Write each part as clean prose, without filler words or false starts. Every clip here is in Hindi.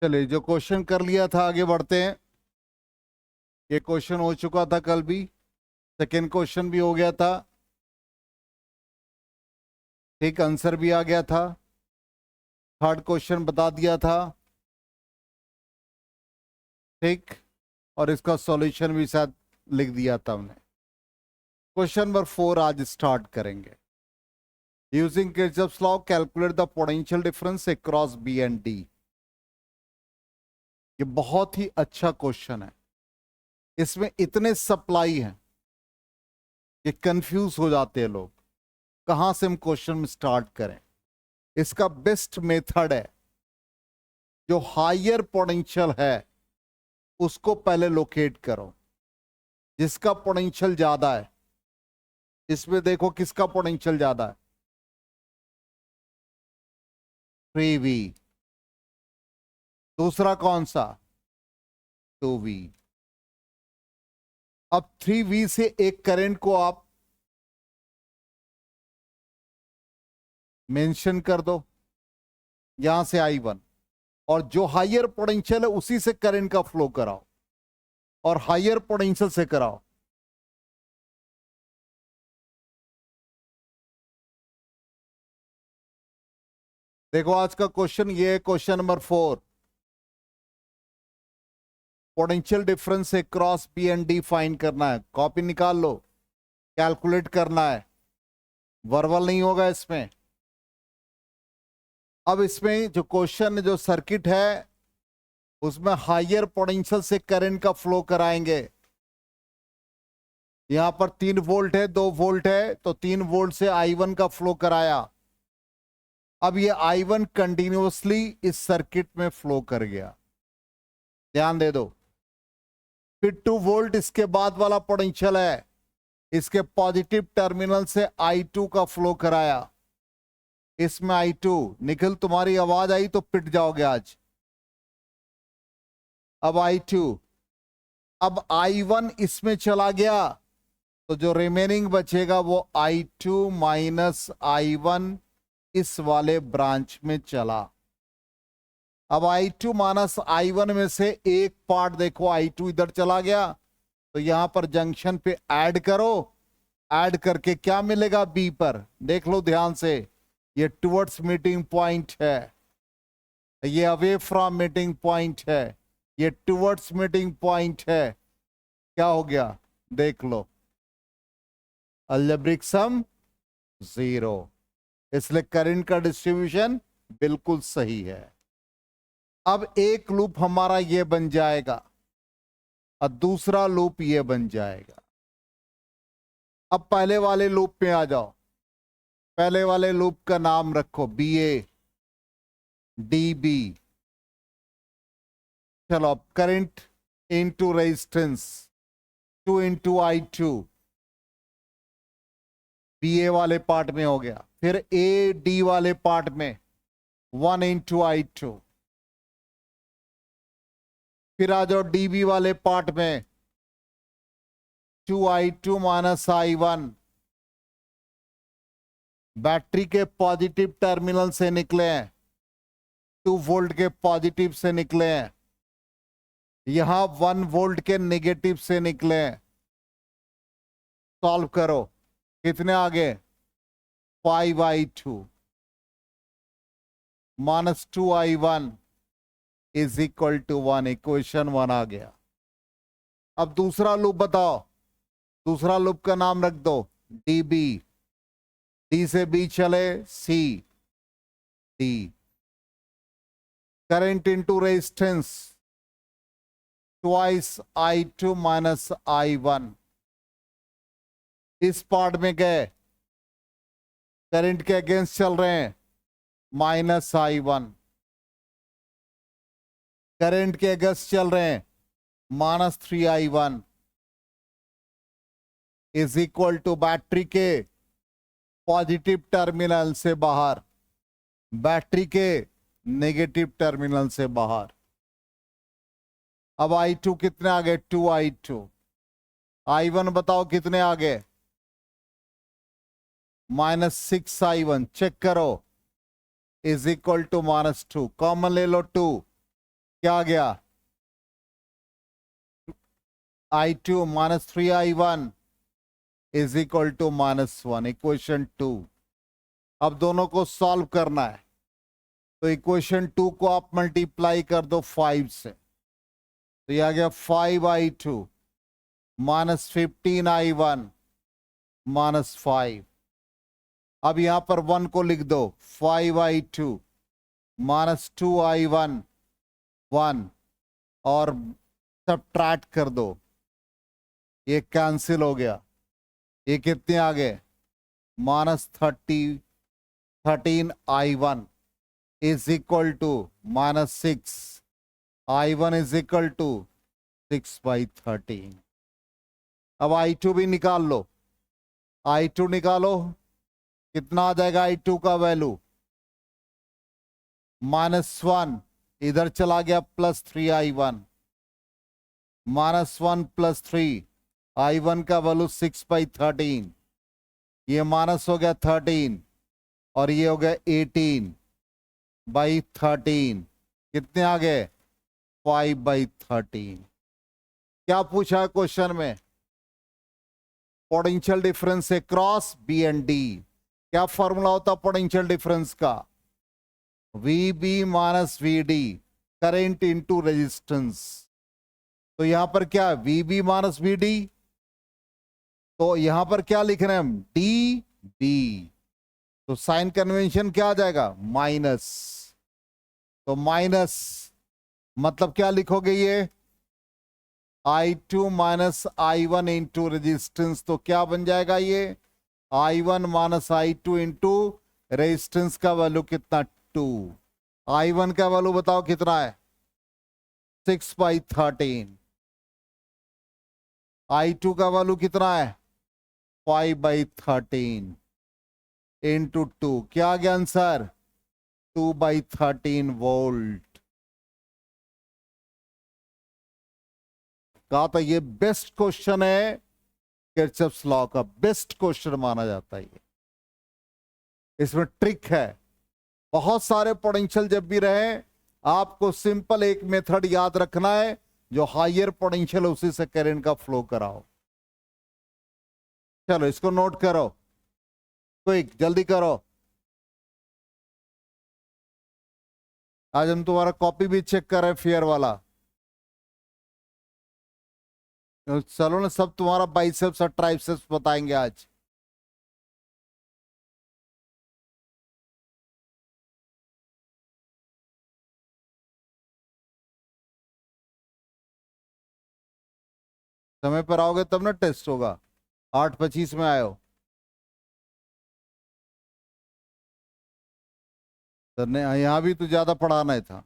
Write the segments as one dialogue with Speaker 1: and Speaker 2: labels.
Speaker 1: चलिए, जो क्वेश्चन कर लिया था आगे बढ़ते हैं। ये क्वेश्चन हो चुका था कल भी, सेकेंड क्वेश्चन भी हो गया था, ठीक, आंसर भी आ गया था, थर्ड क्वेश्चन बता दिया था, ठीक, और इसका सॉल्यूशन भी शायद लिख दिया था हमने। क्वेश्चन नंबर 4 आज स्टार्ट करेंगे। Using Kirchhoff's law calculate the potential difference across B and D. ये बहुत ही अच्छा क्वेश्चन है। इसमें इतने सप्लाई हैं कि कंफ्यूज हो जाते हैं लोग, कहां से हम क्वेश्चन में स्टार्ट करें। इसका बेस्ट मेथड है, जो हायर पोटेंशियल है उसको पहले लोकेट करो, जिसका पोटेंशियल ज्यादा है। इसमें देखो किसका पोटेंशियल ज्यादा है, 3V। दूसरा कौन सा, 2V। अब 3V से एक करंट को आप मेंशन कर दो, यहां से I1, और जो हायर पोटेंशियल है उसी से करंट का फ्लो कराओ, और हायर पोटेंशियल से कराओ। देखो आज का क्वेश्चन ये है, क्वेश्चन नंबर 4। पोटेंशियल डिफरेंस से cross B and D find करना है। कॉपी निकाल लो, कैलकुलेट करना है, वर्बल नहीं होगा इसमें। अब इसमें जो क्वेश्चन, जो सर्किट है उसमें हायर पोटेंशियल से करंट का फ्लो कराएंगे। यहां पर 3 वोल्ट है, 2 वोल्ट है, तो 3 वोल्ट से I1 का फ्लो कराया। अब ये I1 कंटिन्यूअसली इस सर्किट में फ्लो कर गया, ध्यान दे दो। फिर 2 वोल्ट इसके बाद वाला पोटेंशियल है, इसके पॉजिटिव टर्मिनल से I2 का फ्लो कराया। इसमें I2, निखिल तुम्हारी आवाज आई तो पिट जाओगे आज। अब I2, अब I1 इसमें चला गया, तो जो रिमेनिंग बचेगा वो I2 माइनस I1 इस वाले ब्रांच में चला। अब I2 माइनस I1 में से एक पार्ट देखो, I2 इधर चला गया, तो यहां पर जंक्शन पे ऐड करो। ऐड करके क्या मिलेगा बी पर, देख लो ध्यान से। ये टुवर्ड्स मीटिंग पॉइंट है, ये अवे फ्रॉम मीटिंग पॉइंट है, ये टुवर्ड्स मीटिंग पॉइंट है। क्या हो गया देख लो, अलजेब्रिक सम 0, इसलिए करंट का डिस्ट्रीब्यूशन बिल्कुल सही है। अब एक लूप हमारा ये बन जाएगा और दूसरा लूप ये बन जाएगा। अब पहले वाले लूप में आ जाओ। पहले वाले लूप का नाम रखो BA DB। चलो अब current into resistance 2 into I2 BA वाले पार्ट में हो गया। फिर AD वाले पार्ट में 1 इंटू I2। फिर आ जाओ DB वाले पार्ट में 2I2 माइनस I1। बैटरी के पॉजिटिव टर्मिनल से निकले हैं, 2 वोल्ट के पॉजिटिव से निकले हैं, यहां 1 वोल्ट के नेगेटिव से निकले हैं। सॉल्व करो, कितने आगे, 5I2 minus 2I1 is equal to 1। Equation 1 आ गया। अब दूसरा लूप बताओ, दूसरा लूप का नाम रख दो DB। D से B चले C D। Current into resistance twice I2 minus I1। इस पार्ट में गए, करंट के अगेंस्ट चल रहे हैं, माइनस I1। करंट के अगेंस्ट चल रहे हैं, minus 3I1 is equal to battery के पॉजिटिव टर्मिनल से बाहर, बैटरी के नेगेटिव टर्मिनल से बाहर। अब I2 कितने आ गए, 2I2। I1 बताओ कितने आ गए, माइनस 6I1। चेक करो, is equal to minus 2। Common ले लो 2, क्या आ गया? I2 minus 3I1 is equal to -1, equation 2। अब दोनों को सॉल्व करना है, तो इक्वेशन 2 को आप मल्टीप्लाई कर दो 5 से, तो ये आ गया 5I2 माइनस 15I1 -5। अब यहां पर 1 को लिख दो, 5I2 माइनस 2I1 1, और सबट्रैक्ट कर दो, ये कैंसिल हो गया। ये कितने आ गए? -13I1 is equal to -6, I1 is equal to 6/13। अब I2 भी निकाल लो, I2 निकालो, कितना आ जाएगा I2 का वैल्यू? -1, इधर चला गया +3I1, -1 + 3, I1 का वैल्यू 6/13, ये माइनस हो गया 13, और ये हो गया 18/13, कितने आ गए? 5/13। क्या पूछा है क्वेश्चन में? Potential difference across B and D. क्या फॉर्मूला होता पोटेंशियल डिफरेंस का? VB minus VD, current into resistance. तो यहां पर क्या है? VB माइनस VD, तो यहां पर क्या लिख रहे हैं हम? DB। तो साइन कन्वेंशन क्या आ जाएगा? माइनस। तो माइनस मतलब क्या लिखोगे? ये I2 minus I1 into resistance, तो क्या बन जाएगा ये? I1 minus I2 into resistance का वैल्यू कितना? 2। I1 का वैल्यू बताओ कितना है? 6/13। I2 का वैल्यू कितना है? 5/13 इंटू 2, क्या आ गया आंसर? 2/13 वोल्ट। कहा था ये बेस्ट क्वेश्चन है, किरचॉफ्स लॉ का बेस्ट क्वेश्चन माना जाता है ये। इसमें ट्रिक है, बहुत सारे पोटेंशियल जब भी रहे, आपको सिंपल एक मेथड याद रखना है, जो हायर पोटेंशियल उसी से करंट का फ्लो कराओ। चलो इसको नोट करो, क्विक जल्दी करो। आज हम तुम्हारा कॉपी भी चेक कर रहे हैं, फेयर वाला। चलो ना, सब तुम्हारा बाइसेप्स और ट्राइसेप्स बताएंगे आज। समय पर आओगे तब ना टेस्ट होगा। 8:25 में आयो। सर ने यहाँ भी तो ज्यादा पढ़ाना ही था।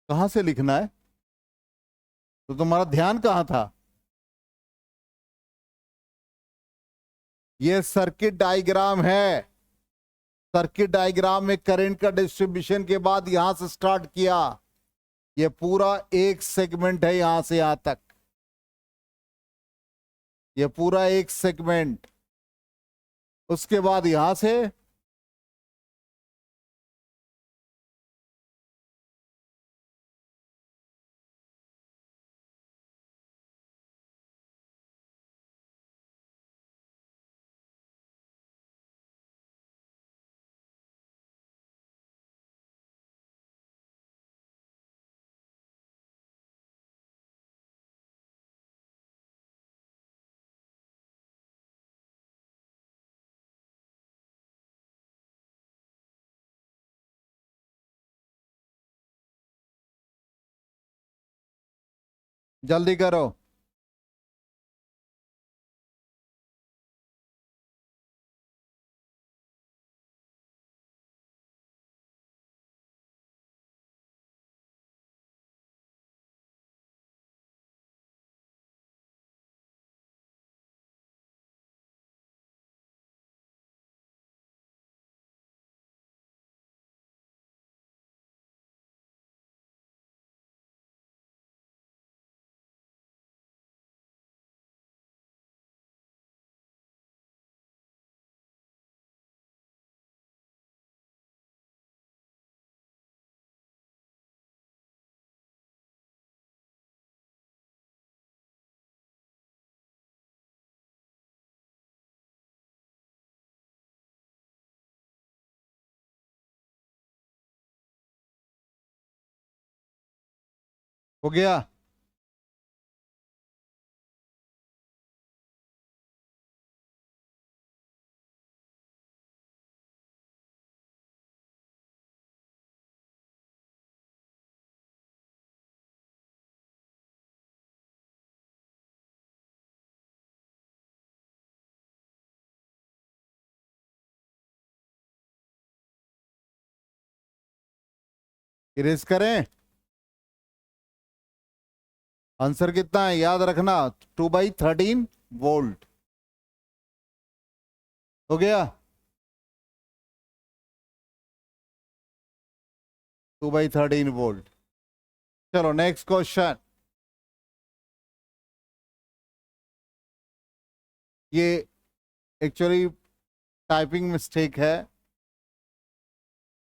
Speaker 1: कहाँ से लिखना है? तो तुम्हारा ध्यान कहाँ था? ये सर्किट डायग्राम है। सर्किट डायग्राम में करंट का डिस्ट्रीब्यूशन के बाद यहां से स्टार्ट किया, ये पूरा एक सेगमेंट है यहां से यहां तक, ये पूरा एक सेगमेंट। उसके बाद यहां से जल्दी करो। हो गया? इरेज करें? आंसर कितना है याद रखना, 2/13 वोल्ट। हो गया? 2/13 वोल्ट। चलो नेक्स्ट क्वेश्चन। ये एक्चुअली टाइपिंग मिस्टेक है।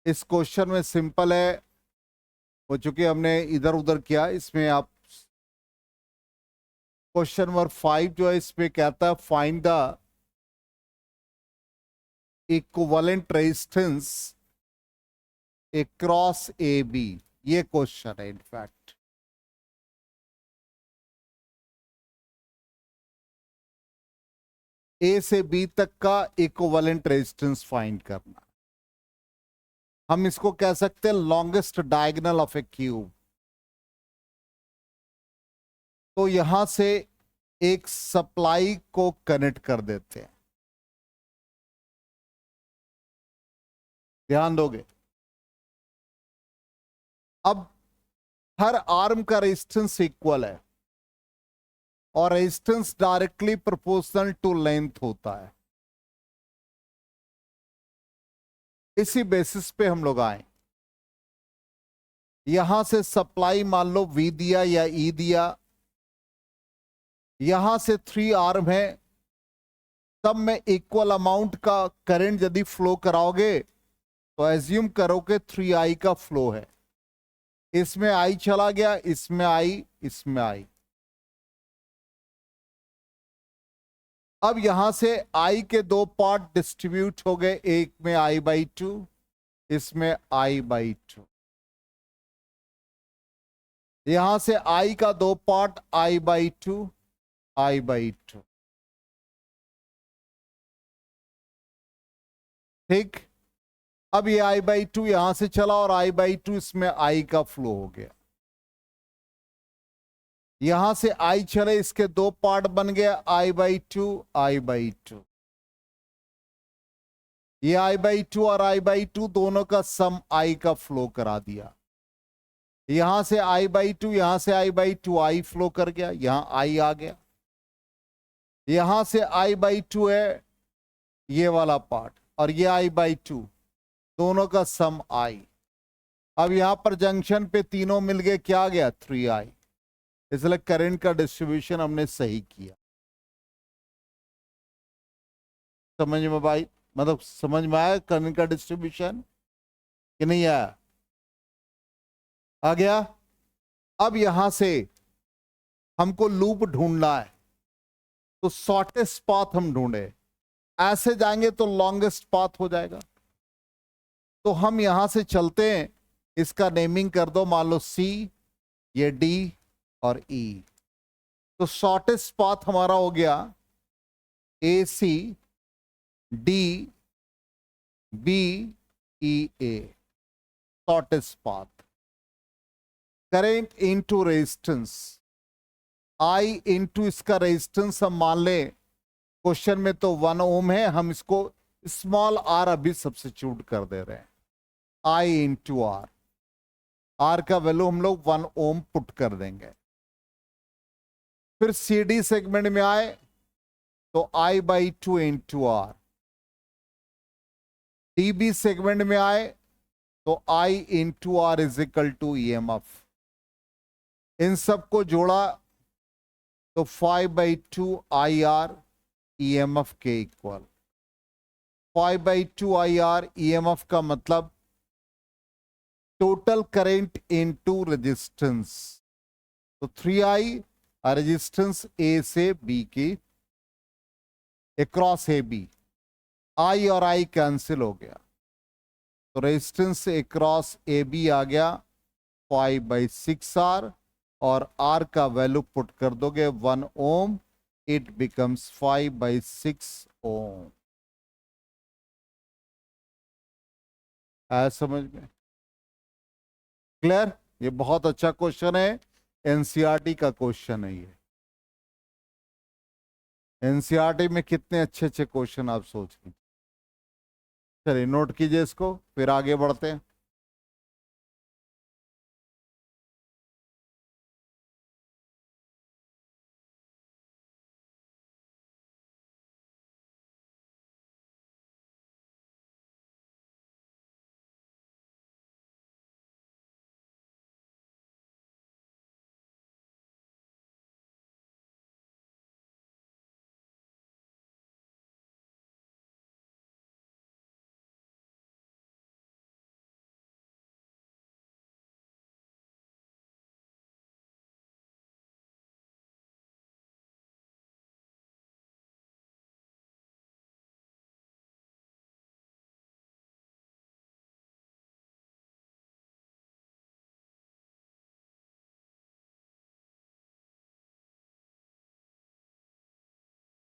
Speaker 1: इस क्वेश्चन में सिंपल है, वो चूंकि हमने इधर उधर किया, इसमें आप क्वेश्चन नंबर 5 जो है इसमें कहता है find the equivalent resistance across A B. ये क्वेश्चन है इनफैक्ट। ए से बी तक का इक्विवेलेंट रेजिस्टेंस फाइंड करना। हम इसको कह सकते हैं longest diagonal of A cube. तो यहां से एक सप्लाई को कनेक्ट कर देते हैं, ध्यान दोगे। अब हर आर्म का रेजिस्टेंस इक्वल है और resistance directly proportional to length होता है। इसी बेसिस पे हम लोग आए। यहां से सप्लाई मान लो V दिया या E दिया, यहां से 3 आर्म है, तब में इक्वल अमाउंट का करंट यदि फ्लो कराओगे तो एज्यूम करो कि 3I का फ्लो है। इसमें I चला गया, इसमें I, इसमें I। अब यहां से I के 2 पार्ट डिस्ट्रीब्यूट हो गए, एक में I/2, इसमें I/2। यहां से I का 2 पार्ट I/2, I/2। ठीक। अब ये I/2 यहां से चला और I/2 इसमें I का फ्लो हो गया। यहां से I चले, इसके 2 पार्ट बन गया I/2, I/2। ये I/2 और I/2 दोनों का सम I का फ्लो करा दिया। यहां से I/2, यहां से I/2, I फ्लो कर गया, यहां I आ गया। यहां से I/2 है ये वाला पार्ट, और ये I/2, दोनों का सम I। अब यहां पर जंक्शन पे तीनों मिल गए, क्या आ गया? 3I। इसलिए करंट का डिस्ट्रीब्यूशन हमने सही किया। समझ में भाई, मतलब समझ में आया करंट का डिस्ट्रीब्यूशन कि नहीं आया? आ गया? अब यहां से हमको लूप ढूंढना है, तो शॉर्टेस्ट पाथ हम ढूंढे। ऐसे जाएंगे तो लॉन्गेस्ट पाथ हो जाएगा। तो हम यहां से चलते हैं, इसका नेमिंग कर दो, मान लो C, ये D और E। तो शॉर्टेस्ट पाथ हमारा हो गया AC D B E A, shortest path. Current into resistance, I into इसका रेजिस्टेंस हम मान ले, क्वेश्चन में तो 1 ओम है, हम इसको स्मॉल r अभी सब्स्टिट्यूट कर दे रहे हैं। I इंटू R, R का वैल्यू हम लोग 1 ओम पुट कर देंगे। फिर CD सेगमेंट में आए तो I/2 into R। DB segment में आए तो I into R is equal to EMF। इन सबको जोड़ा तो 5/2 IR EMF के इक्वल। 5/2 IR EMF का मतलब टोटल करंट इनटू रेजिस्टेंस। तो 3I रेजिस्टेंस A से B की अक्रॉस AB, I और I कैंसिल हो गया, तो रेजिस्टेंस अक्रॉस AB आ गया 5/6R और R का वैल्यू पुट कर दोगे 1 ओम, इट बिकम्स 5/6 ओम। आया समझ में? क्लियर? ये बहुत अच्छा क्वेश्चन है, एनसीईआरटी का क्वेश्चन है ये। एनसीईआरटी में कितने अच्छे अच्छे क्वेश्चन आप सोच लीजिए। चलिए नोट कीजिए इसको, फिर आगे बढ़ते हैं।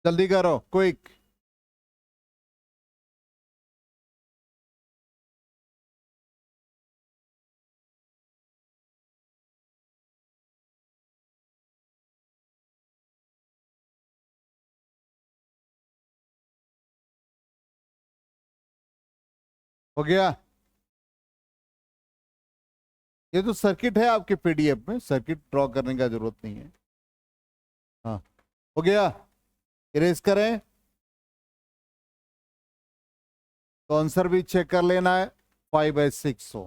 Speaker 1: जल्दी करो, क्विक। हो गया? ये तो सर्किट है आपके पीडीएफ में, सर्किट ड्रॉ करने का जरूरत नहीं है। हाँ, हो गया? इरेज करें तो आंसर भी चेक कर लेना है, 5/6 हो।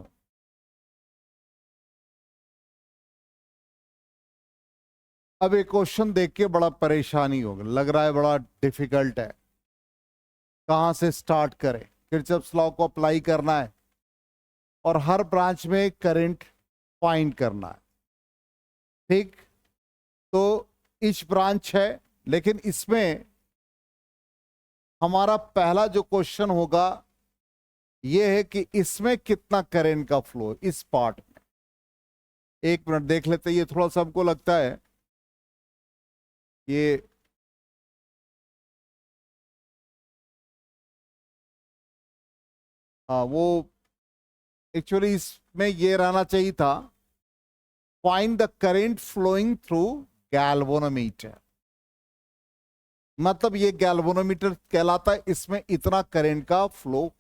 Speaker 1: अब एक क्वेश्चन देख के बड़ा परेशानी होगा, लग रहा है बड़ा डिफिकल्ट है, कहां से स्टार्ट करें। किरचॉफ्स लॉ को अप्लाई करना है और हर ब्रांच में करंट फाइंड करना है। ठीक, तो इच ब्रांच है, लेकिन इसमें हमारा पहला जो क्वेश्चन होगा यह है कि इसमें कितना करंट का फ्लो, इस पार्ट में। एक मिनट देख लेते हैं, ये थोड़ा सा हमको लगता है ये वो एक्चुअली इसमें ये रहना चाहिए था, find the current flowing through galvanometer. मतलब ये गैल्वेनोमीटर कहलाता है, इसमें इतना करंट का फ्लो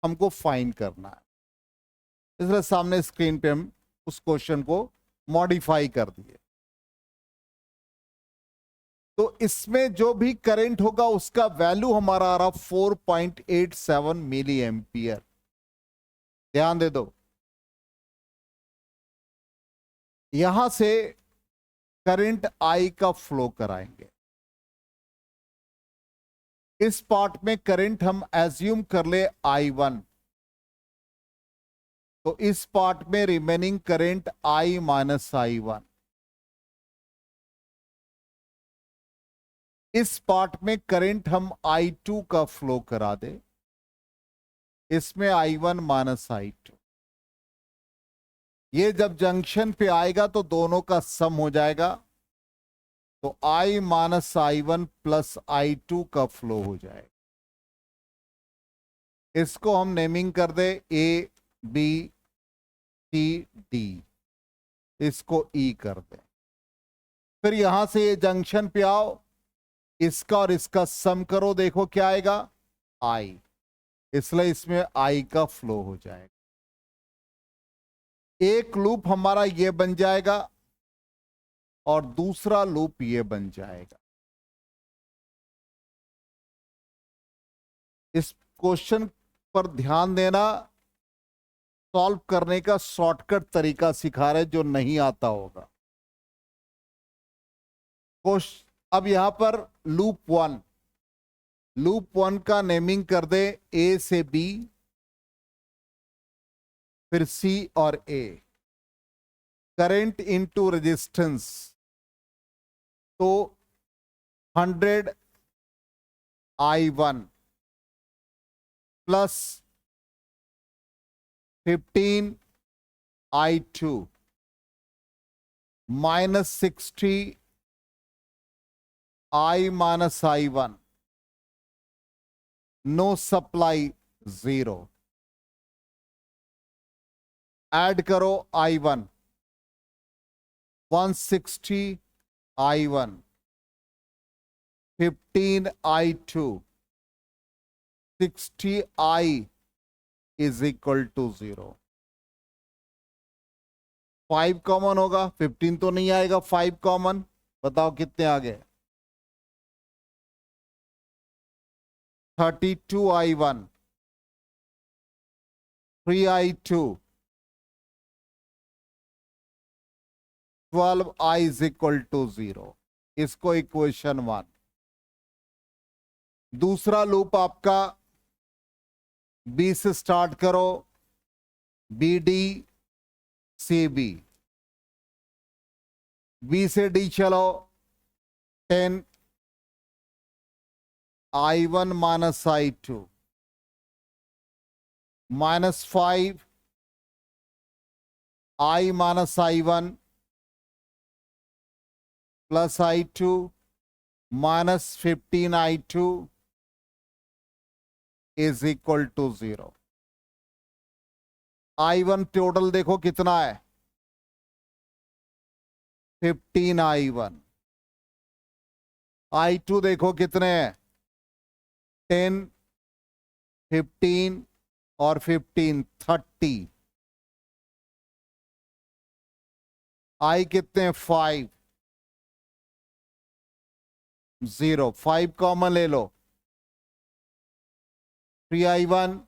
Speaker 1: हमको फाइंड करना है। इसलिए सामने स्क्रीन पे हम उस क्वेश्चन को मॉडिफाई कर दिए। तो इसमें जो भी करंट होगा उसका वैल्यू हमारा आ रहा 4.87 मिली एम्पियर। ध्यान दे दो, यहां से करंट आई का फ्लो कराएंगे। इस पार्ट में करंट हम एज्यूम कर ले I1, तो इस पार्ट में remaining current I minus I1। इस पार्ट में करंट हम I2 का फ्लो करा दे, इसमें I1 माइनस I2। ये जब जंक्शन पे आएगा तो दोनों का सम हो जाएगा, तो I minus I1 plus I2 का फ्लो हो जाएगा। इसको हम नेमिंग कर दे A B C D, इसको E कर दे। फिर यहां से ये जंक्शन पे आओ, इसका और इसका सम करो, देखो क्या आएगा, I। इसलिए इसमें I का फ्लो हो जाएगा। एक लूप हमारा ये बन जाएगा और दूसरा लूप ये बन जाएगा। इस क्वेश्चन पर ध्यान देना, सॉल्व करने का शॉर्टकट तरीका सिखा रहे जो नहीं आता होगा। अब यहां पर लूप वन का नेमिंग कर दे A से B, फिर C और A। करंट इनटू रेजिस्टेंस, तो 100 I1 plus 15 I2 -60 I minus I1, no supply 0. Add करो I1, 160 I1, 15 I2, 60 I is equal to 0. 5 common होगा, 15 तो नहीं आएगा, 5 कॉमन, बताओ कितने आ गए? 32 I1, 3 I2, 12 I is equal to 0. इसको इक्वेशन 1. दूसरा लूप आपका बी से स्टार्ट करो, B D C B, B से डी चलो, 10 I1 minus I2, -5 I minus I1 plus I2 minus 15 I2 is equal to 0. I1 total देखो कितना है, 15 I1. I2 देखो कितने हैं, 10, 15 और 15, 30. I कितने हैं, 5, 0. 5 कॉमन ले लो, 3 I1,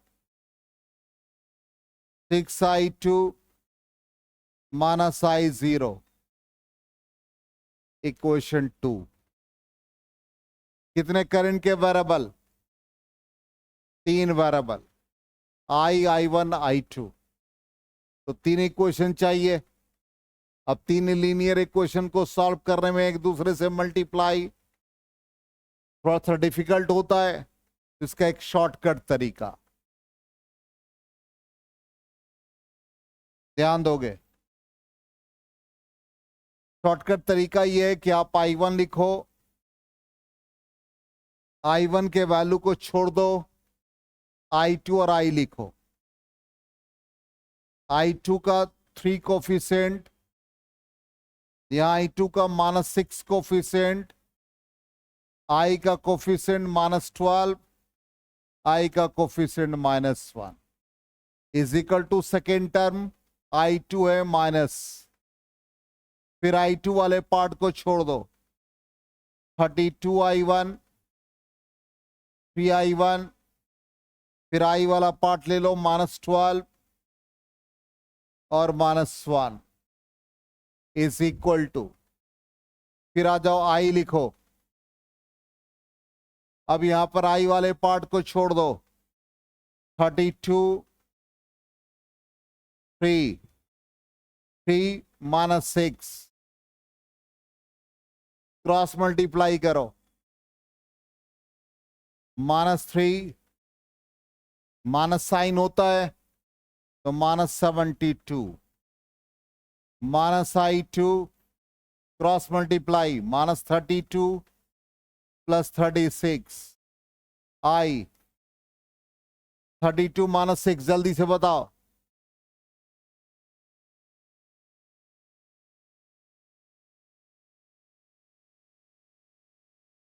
Speaker 1: 6 I2 minus I0, equation 2. कितने करंट के वेरिएबल, 3 वेरिएबल, I1 I2, तो 3 इक्वेशन चाहिए. अब 3 लीनियर इक्वेशन को सॉल्व करने में एक दूसरे से मल्टीप्लाई थोड़ा सा डिफिकल्ट होता है, इसका एक शॉर्टकट तरीका ध्यान दोगे. शॉर्टकट तरीका यह है कि आप I1 लिखो, I1 के वैल्यू को छोड़ दो, I2 और I लिखो. I2 का 3 कोफिशिएंट, यहां I2 का -6 कोफिशिएंट, I का कोफिशिएंट -12, I का coefficient -1 is equal to second term I2 है माइनस, फिर I2 वाले पार्ट को छोड़ दो, 32 I1, 3 I1, फिर I वाला पार्ट ले लो, -12 और -1 इज इक्वल टू, फिर आ जाओ I लिखो. अब यहां पर I वाले पार्ट को छोड़ दो, 32, 3, 3 -6, क्रॉस मल्टीप्लाई करो, -3 माइनस साइन होता है तो -72, -I2 cross multiply, -32 plus 36, I 32 -6, जल्दी से बताओ.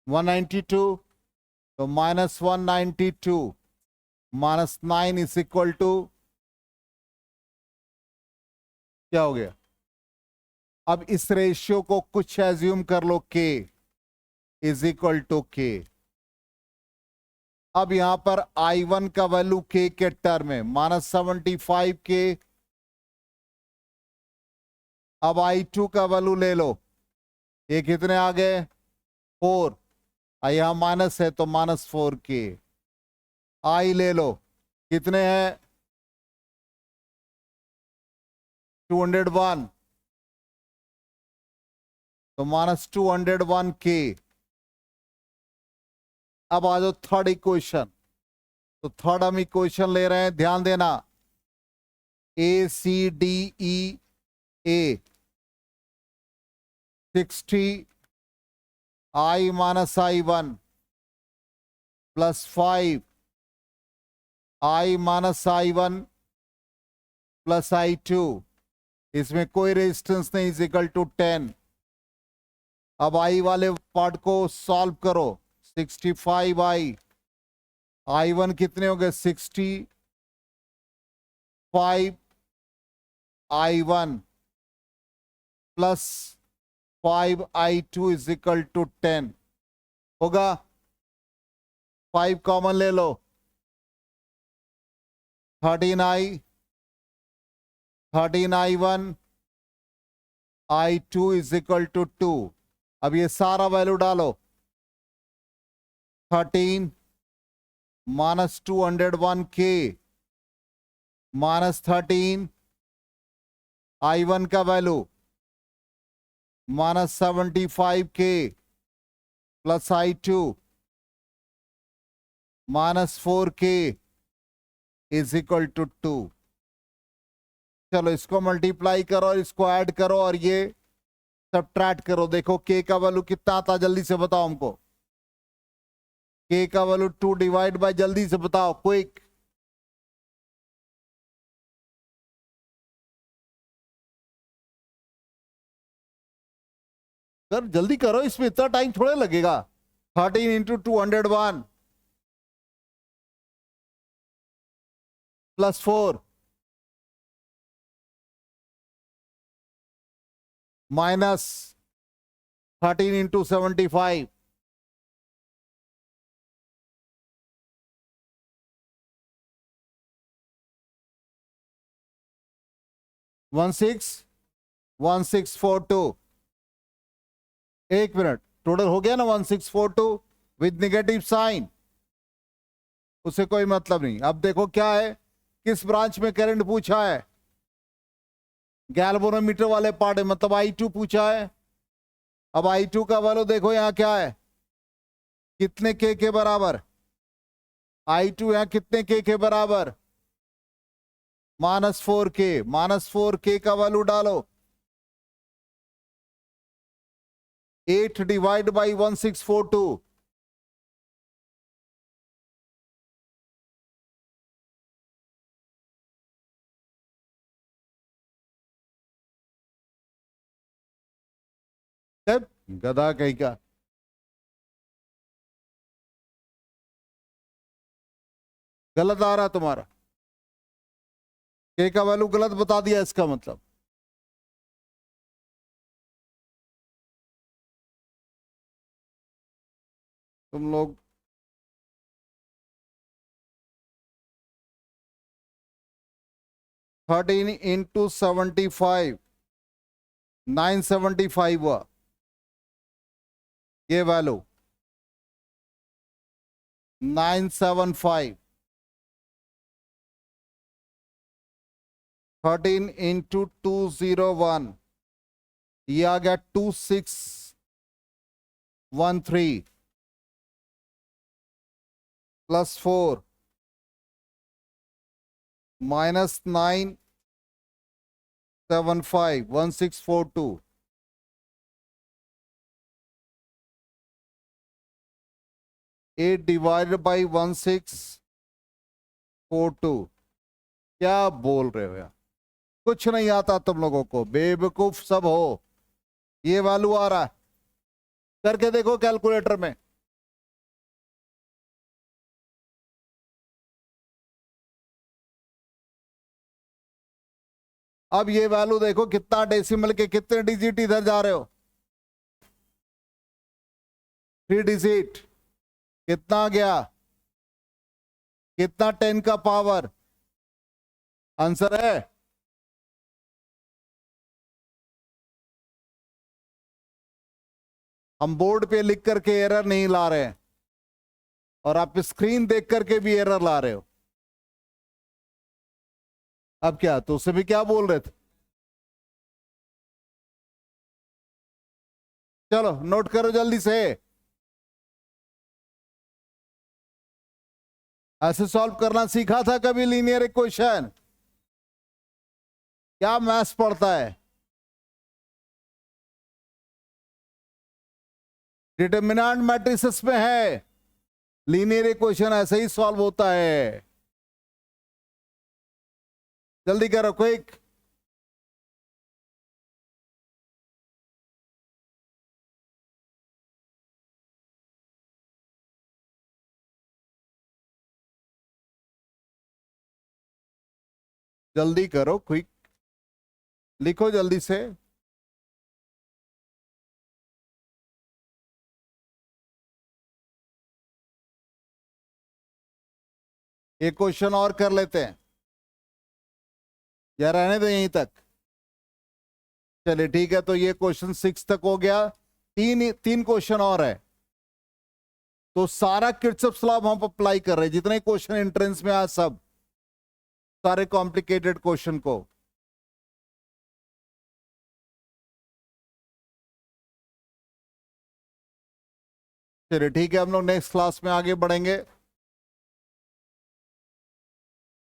Speaker 1: -192, तो -192 -9 इज इक्वल टू क्या हो गया. अब इस रेशियो को कुछ एज्यूम कर लो, K is equal to K. अब यहां पर I1 का वैल्यू K के टर्म में -75 K. अब I2 का वैल्यू ले लो, ये कितने आ गए, 4, यहां माइनस है तो -4 K. I ले लो, कितने हैं, 201, तो -201 K. अब आ जाओ थर्ड इक्वेशन, तो थर्ड हम इक्वेशन ले रहे हैं, ध्यान देना, ACDEA 60 I minus I1 plus 5 I minus I1 plus I2, इसमें कोई रेजिस्टेंस नहीं, इज इक्वल टू 10। अब आई वाले पार्ट को सॉल्व करो। 65 I1 कितने हो गए? 65 I1 plus 5 I2 is equal to 10 होगा। 5 कॉमन ले लो, 13 I1 I2 is equal to 2। अब ये सारा वैल्यू डालो। 13 माइनस 201K माइनस 13 I1 का value minus 75K plus I2 minus 4K is equal to 2। चलो इसको मल्टीप्लाई करो और इसको ऐड करो और ये सबट्रैक्ट करो। देखो K का वैल्यू कितना आता, जल्दी से बताओ हमको। K का वैल्यू 2 डिवाइड बाय, जल्दी से बताओ, क्विक। सर जल्दी करो, इसमें इतना टाइम थोड़े लगेगा। 13 इंटू 201 प्लस 4 माइनस 13 इंटू 75 1642। एक मिनट, टोटल हो गया ना 1642 विद नेगेटिव साइन, उसे कोई मतलब नहीं। अब देखो क्या है, किस ब्रांच में करंट पूछा है? गैल्वेनोमीटर वाले पार्ट है, मतलब I2 पूछा है। अब I2 का वैल्यू देखो यहां क्या है, कितने K के बराबर? I2 यहां कितने K के बराबर? -4K। -4K का वैल्यू डालो। 8 डिवाइड बाई 1642 गधा कहीं का। गलत आ रहा तुम्हारा, K का वैल्यू गलत बता दिया, इसका मतलब। तुम लोग 13 इंटू 75 975 हुआ ये वैल्यू, 975। 13 इंटू 201 ये आ गया 2613 प्लस 4 माइनस 975 1642। 8 divided by 1642। क्या बोल रहे हो यार, कुछ नहीं आता तुम लोगों को, बेवकूफ सब हो। ये वैल्यू आ रहा है, करके देखो कैलकुलेटर में। अब ये वैल्यू देखो कितना डेसिमल के कितने डिजिट इधर जा रहे हो? 3 डिजिट। कितना आ गया? कितना 10 का पावर? आंसर है हम बोर्ड पे लिख करके एरर नहीं ला रहे हैं और आप स्क्रीन देख करके भी एरर ला रहे हो। अब क्या, तो उसे भी क्या बोल रहे थे? चलो नोट करो जल्दी से। ऐसे सॉल्व करना सीखा था कभी लीनियर इक्वेशन? क्या मैथ्स पढ़ता है? डिटर्मिनेंट मैट्रिसेस में है, लीनियर इक्वेशन ऐसे ही सॉल्व होता है। जल्दी करो, क्विक। जल्दी करो, क्विक, लिखो जल्दी से। एक क्वेश्चन और कर लेते हैं या रहने दो यहीं तक? चलिए ठीक है, तो ये क्वेश्चन 6 तक हो गया। तीन क्वेश्चन और है, तो सारा किरचॉफ्स लॉ हम अप्लाई कर रहे हैं, जितने क्वेश्चन एंट्रेंस में आए सब, सारे कॉम्प्लिकेटेड क्वेश्चन को। चलिए ठीक है, हम लोग नेक्स्ट क्लास में आगे बढ़ेंगे।